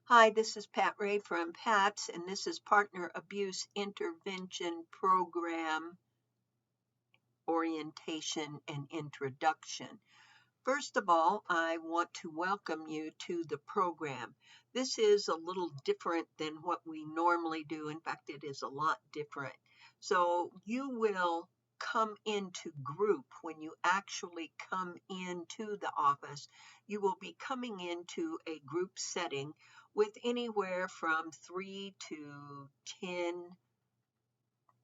Hi, this is Pat Ray from PATS, and this is Partner Abuse Intervention Program Orientation and Introduction. First of all, I want to welcome you to the program. This is a little different than what we normally do. In fact, it is a lot different. So you will come into group when you actually come into the office. You will be coming into a group setting with anywhere from 3 to 10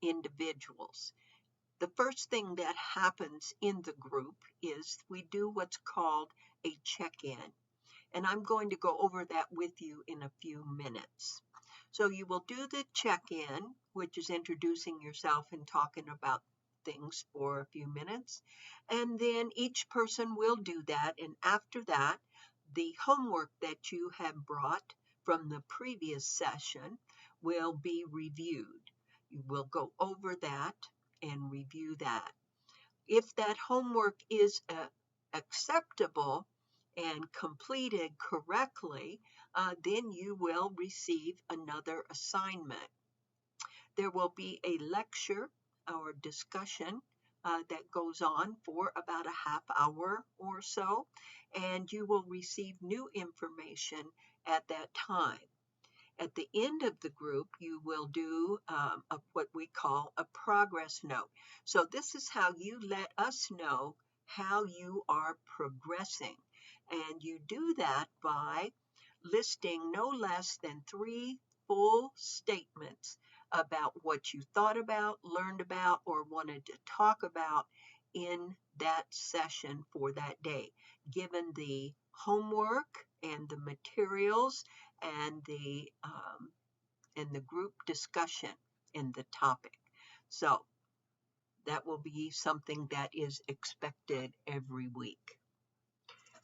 individuals. The first thing that happens in the group is we do what's called a check-in. And I'm going to go over that with you in a few minutes. So you will do the check-in, which is introducing yourself and talking about things for a few minutes. And then each person will do that. And after that, the homework that you have brought from the previous session will be reviewed. You will go over that and review that. If that homework is acceptable and completed correctly, then you will receive another assignment. There will be a lecture or discussion that goes on for about a half hour or so, and you will receive new information at that time. At the end of the group, you will do what we call a progress note. So this is how you let us know how you are progressing. And you do that by listing no less than 3 full statements about what you thought about, learned about, or wanted to talk about in that session for that day, given the homework and the materials and the group discussion in the topic. So that will be something that is expected every week.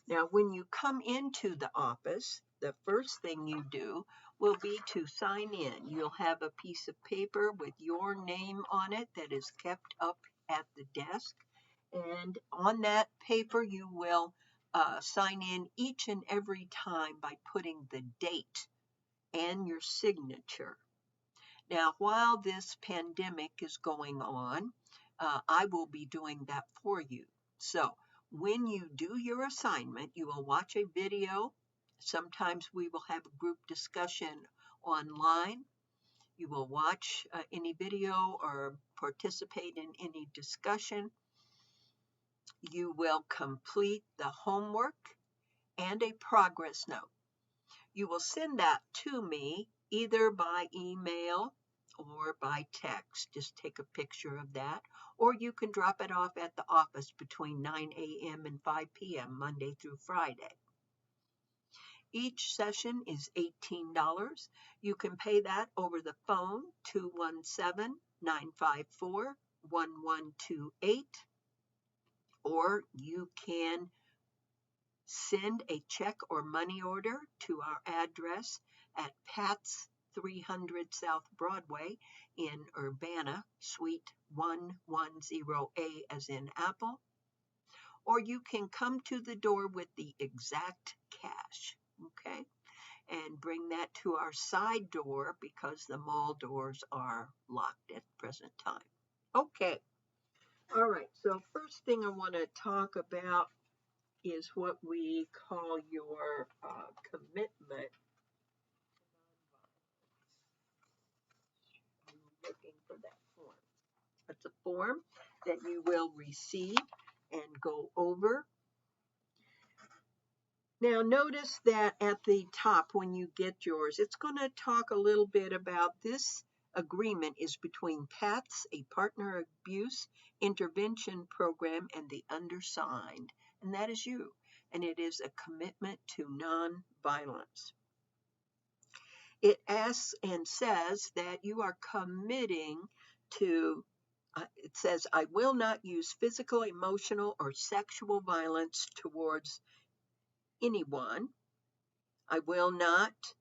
Now, when you come into the office, the first thing you do will be to sign in. You'll have a piece of paper with your name on it that is kept up at the desk. And on that paper, you will sign in each and every time by putting the date and your signature. Now, while this pandemic is going on, I will be doing that for you. So when you do your assignment, you will watch a video. Sometimes we will have a group discussion online. You will watch any video or participate in any discussion. You will complete the homework and a progress note. You will send that to me either by email or by text. Just take a picture of that. Or you can drop it off at the office between 9 a.m. and 5 p.m. Monday through Friday. Each session is $18. You can pay that over the phone, 217-954-1128, or you can send a check or money order to our address at Pat's 300 South Broadway in Urbana, Suite 110A as in Apple. Or you can come to the door with the exact cash, okay? And bring that to our side door because the mall doors are locked at the present time. Okay. All right. So first thing I want to talk about is what we call your commitment. I'm looking for that form. It's a form that you will receive and go over. Now notice that at the top when you get yours, it's going to talk a little bit about this agreement is between PATS, a partner abuse intervention program, and the undersigned, and that is you. And it is a commitment to nonviolence. It asks and says that you are committing to, it says, I will not use physical, emotional, or sexual violence towards anyone. I will not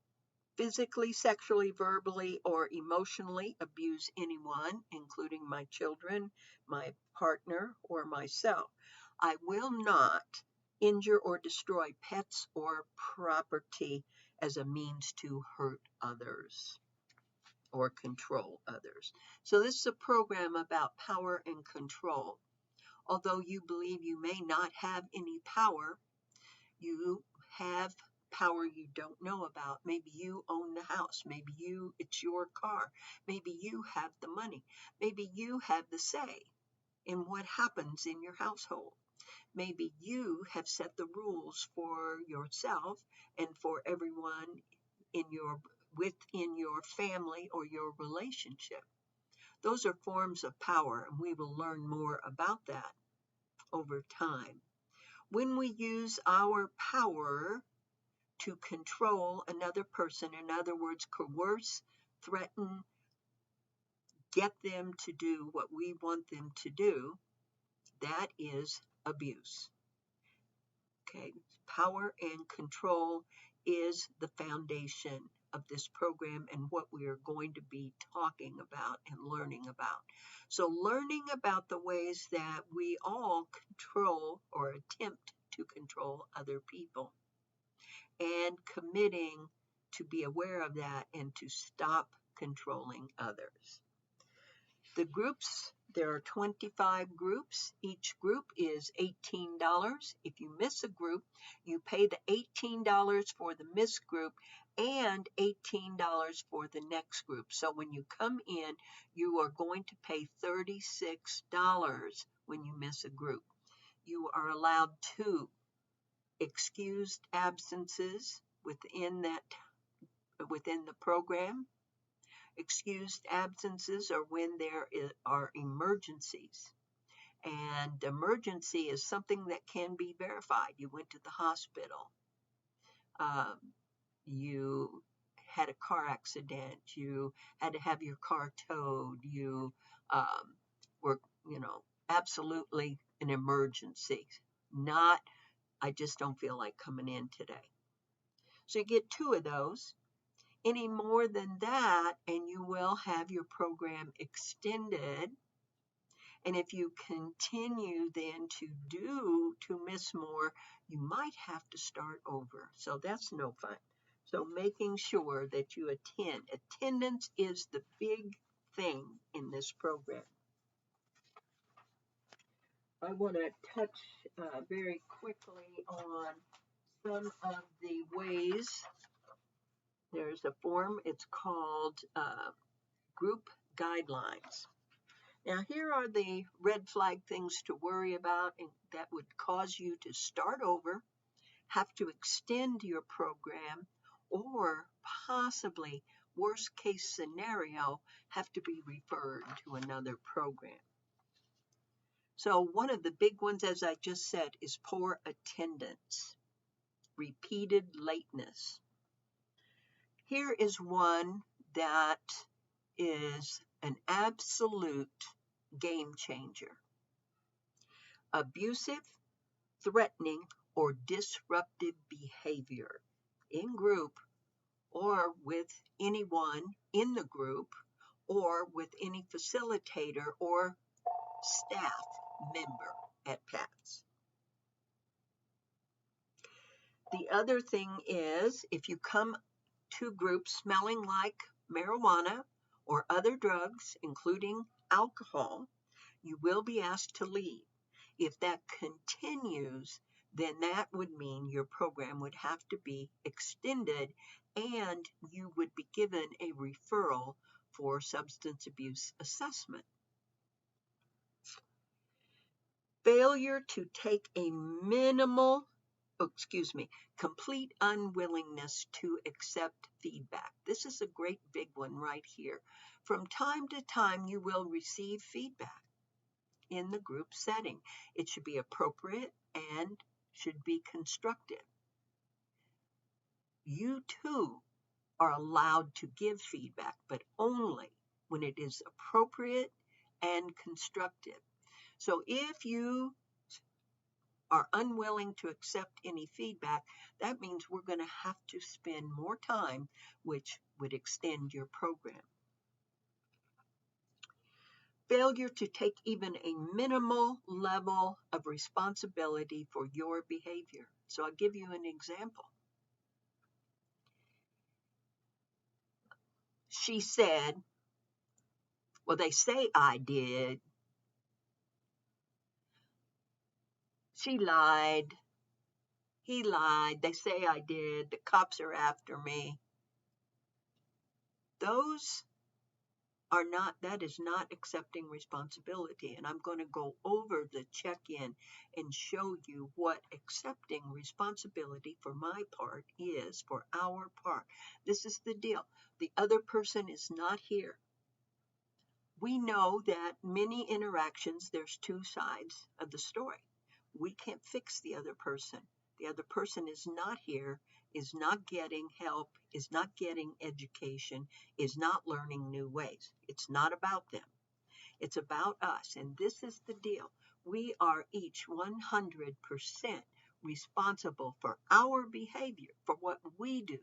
physically, sexually, verbally, or emotionally abuse anyone, including my children, my partner, or myself. I will not injure or destroy pets or property as a means to hurt others or control others. So this is a program about power and control. Although you believe you may not have any power, you have power you don't know about. Maybe you own the house. Maybe it's your car. Maybe you have the money. Maybe you have the say in what happens in your household. Maybe you have set the rules for yourself and for everyone within your family or your relationship. Those are forms of power, and we will learn more about that over time. When we use our power to control another person, in other words, coerce, threaten, get them to do what we want them to do, that is abuse. Okay, power and control is the foundation of this program and what we are going to be talking about and learning about. So learning about the ways that we all control or attempt to control other people and committing to be aware of that and to stop controlling others. The groups, there are 25 groups. Each group is $18. If you miss a group, you pay the $18 for the missed group and $18 for the next group. So when you come in, you are going to pay $36 when you miss a group. You are allowed 2 excused absences within the program. Excused absences are when there are emergencies. And emergency is something that can be verified. You went to the hospital. You had a car accident. You had to have your car towed. You were, absolutely an emergency. Not, I just don't feel like coming in today. So you get 2 of those. Any more than that, and you will have your program extended. And if you continue then to miss more, you might have to start over. So that's no fun. So making sure that you attend. Attendance is the big thing in this program. I want to touch very quickly on some of the ways. There's a form, it's called group guidelines. Now here are the red flag things to worry about and that would cause you to start over, have to extend your program, or possibly, worst case scenario, have to be referred to another program. So one of the big ones, as I just said, is poor attendance, repeated lateness. Here is one that is an absolute game changer. Abusive, threatening, or disruptive behavior in group or with anyone in the group or with any facilitator or staff member at PATS. The other thing is if you come to groups smelling like marijuana or other drugs, including alcohol, you will be asked to leave. If that continues, then that would mean your program would have to be extended and you would be given a referral for substance abuse assessment. Failure to take a complete unwillingness to accept feedback. This is a great big one right here. From time to time, you will receive feedback in the group setting. It should be appropriate and should be constructive. You too are allowed to give feedback, but only when it is appropriate and constructive. So if you are unwilling to accept any feedback, that means we're going to have to spend more time, which would extend your program. Failure to take even a minimal level of responsibility for your behavior. So I'll give you an example. She said, well, they say I did. She lied. He lied. They say I did. The cops are after me. That is not accepting responsibility. And I'm going to go over the check-in and show you what accepting responsibility for my part is, for our part. This is the deal. The other person is not here. We know that many interactions, there's two sides of the story. We can't fix the other person. The other person is not here, is not getting help, is not getting education, is not learning new ways. It's not about them. It's about us. And this is the deal. We are each 100% responsible for our behavior, for what we do,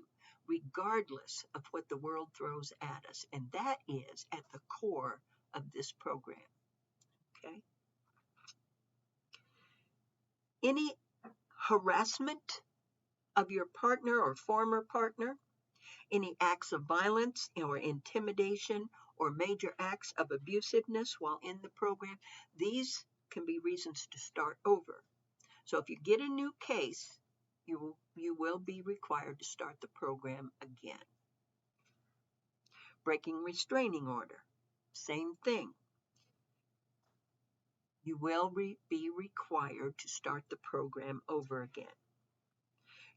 regardless of what the world throws at us. And that is at the core of this program. Okay? Any harassment of your partner or former partner, any acts of violence or intimidation or major acts of abusiveness while in the program, these can be reasons to start over. So if you get a new case, you will be required to start the program again. Breaking restraining order, same thing. You will be required to start the program over again.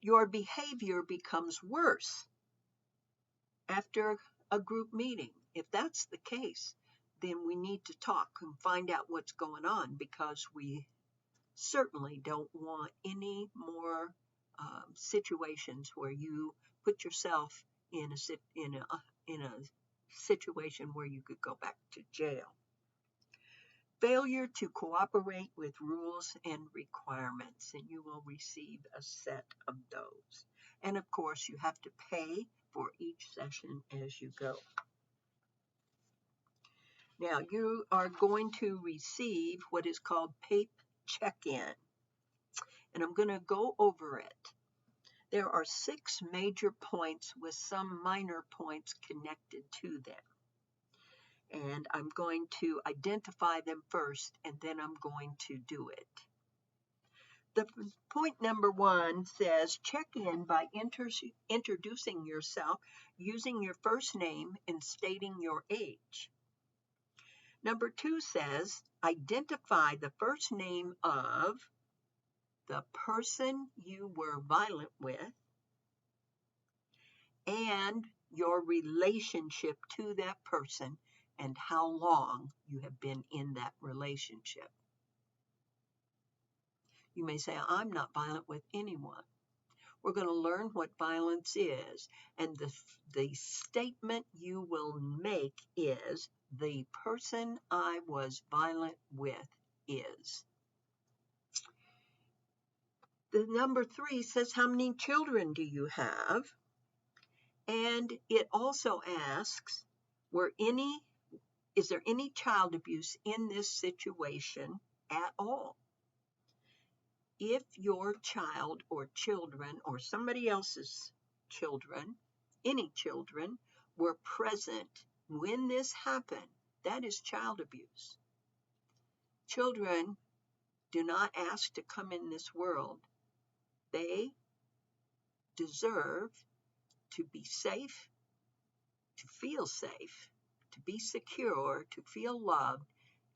Your behavior becomes worse after a group meeting. If that's the case, then we need to talk and find out what's going on, because we certainly don't want any more situations where you put yourself in a situation where you could go back to jail. Failure to cooperate with rules and requirements, and you will receive a set of those. And of course, you have to pay for each session as you go. Now, you are going to receive what is called paip check-in, and I'm going to go over it. There are 6 major points with some minor points connected to them. And I'm going to identify them first, and then I'm going to do it. The point number 1 says, check in by introducing yourself using your first name and stating your age. Number 2 says, identify the first name of the person you were violent with and your relationship to that person and how long you have been in that relationship. You may say, I'm not violent with anyone. We're going to learn what violence is, and the statement you will make is, the person I was violent with is. The number 3 says, how many children do you have? And it also asks, is there any child abuse in this situation at all? If your child or children or somebody else's children, any children, were present when this happened, that is child abuse. Children do not ask to come in this world. They deserve to be safe, to feel safe, to be secure, to feel loved,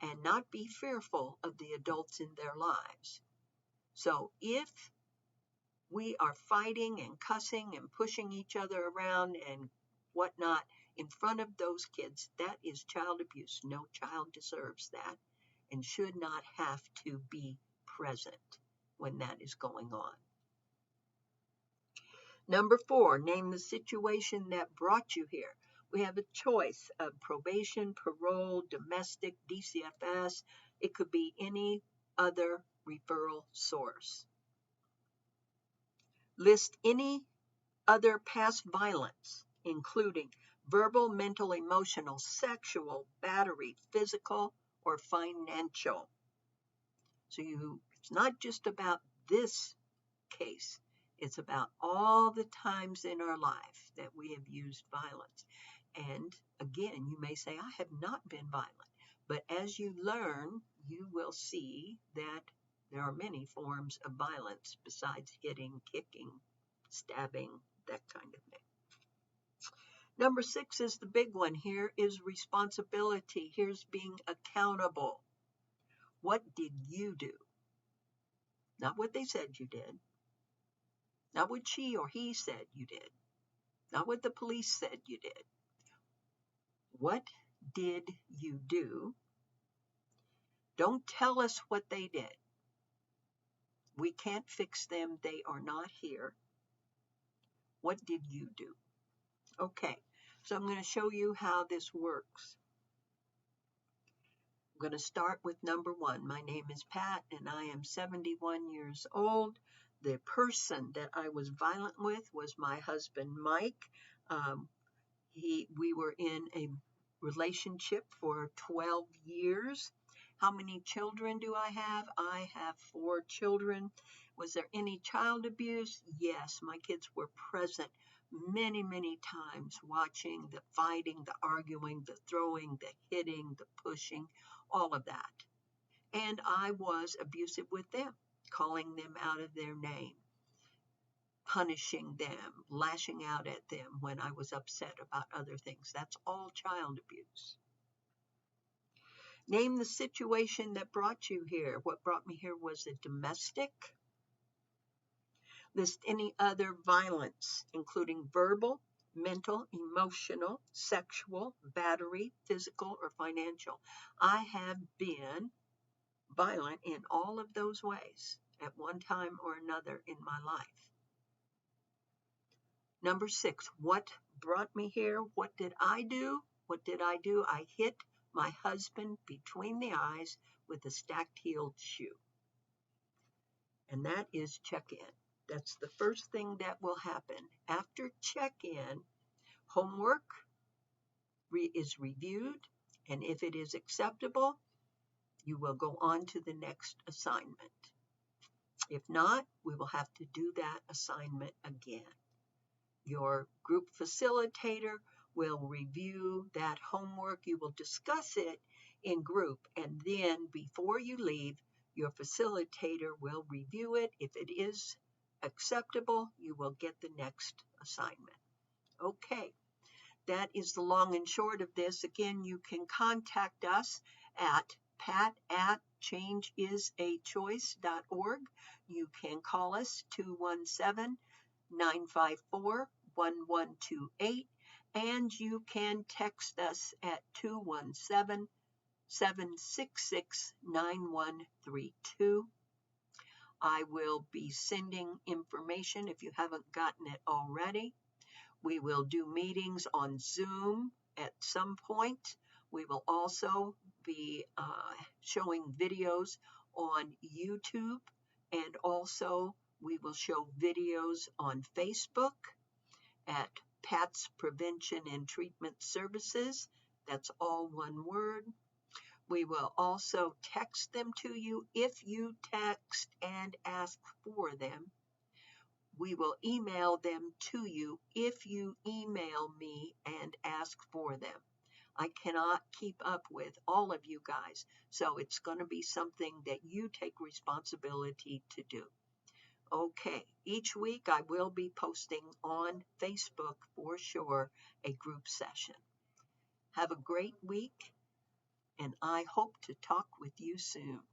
and not be fearful of the adults in their lives. So if we are fighting and cussing and pushing each other around and whatnot in front of those kids, that is child abuse. No child deserves that and should not have to be present when that is going on. Number 4, name the situation that brought you here. We have a choice of probation, parole, domestic, DCFS. It could be any other referral source. List any other past violence, including verbal, mental, emotional, sexual, battery, physical, or financial. So it's not just about this case. It's about all the times in our life that we have used violence. And again, you may say, I have not been violent. But as you learn, you will see that there are many forms of violence besides hitting, kicking, stabbing, that kind of thing. Number 6 is the big one. Here is responsibility. Here's being accountable. What did you do? Not what they said you did. Not what she or he said you did. Not what the police said you did. What did you do? Don't tell us what they did. We can't fix them. They are not here. What did you do? Okay, so I'm going to show you how this works. I'm going to start with number 1. My name is Pat, and I am 71 years old. The person that I was violent with was my husband, Mike. We were in a relationship for 12 years. How many children do I have? I have 4 children. Was there any child abuse? Yes, my kids were present many, many times, watching the fighting, the arguing, the throwing, the hitting, the pushing, all of that. And I was abusive with them, calling them out of their name, punishing them, lashing out at them when I was upset about other things. That's all child abuse. Name the situation that brought you here. What brought me here was a domestic. List any other violence, including verbal, mental, emotional, sexual, battery, physical, or financial. I have been violent in all of those ways at one time or another in my life. Number 6, what brought me here? What did I do? What did I do? I hit my husband between the eyes with a stacked-heeled shoe. And that is check-in. That's the first thing that will happen. After check-in, homework is reviewed, and if it is acceptable, you will go on to the next assignment. If not, we will have to do that assignment again. Your group facilitator will review that homework. You will discuss it in group, and then before you leave, your facilitator will review it. If it is acceptable, you will get the next assignment. Okay, that is the long and short of this. Again, you can contact us at pat@changeisAchoice.org. You can call us 217-954-1128, and you can text us at 217-766-9132. I will be sending information if you haven't gotten it already. We will do meetings on Zoom at some point. We will also be showing videos on YouTube, and also we will show videos on Facebook at Pat's Prevention and Treatment Services. That's all one word. We will also text them to you if you text and ask for them. We will email them to you if you email me and ask for them. I cannot keep up with all of you guys, so it's going to be something that you take responsibility to do. Okay, each week I will be posting on Facebook for sure a group session. Have a great week, and I hope to talk with you soon.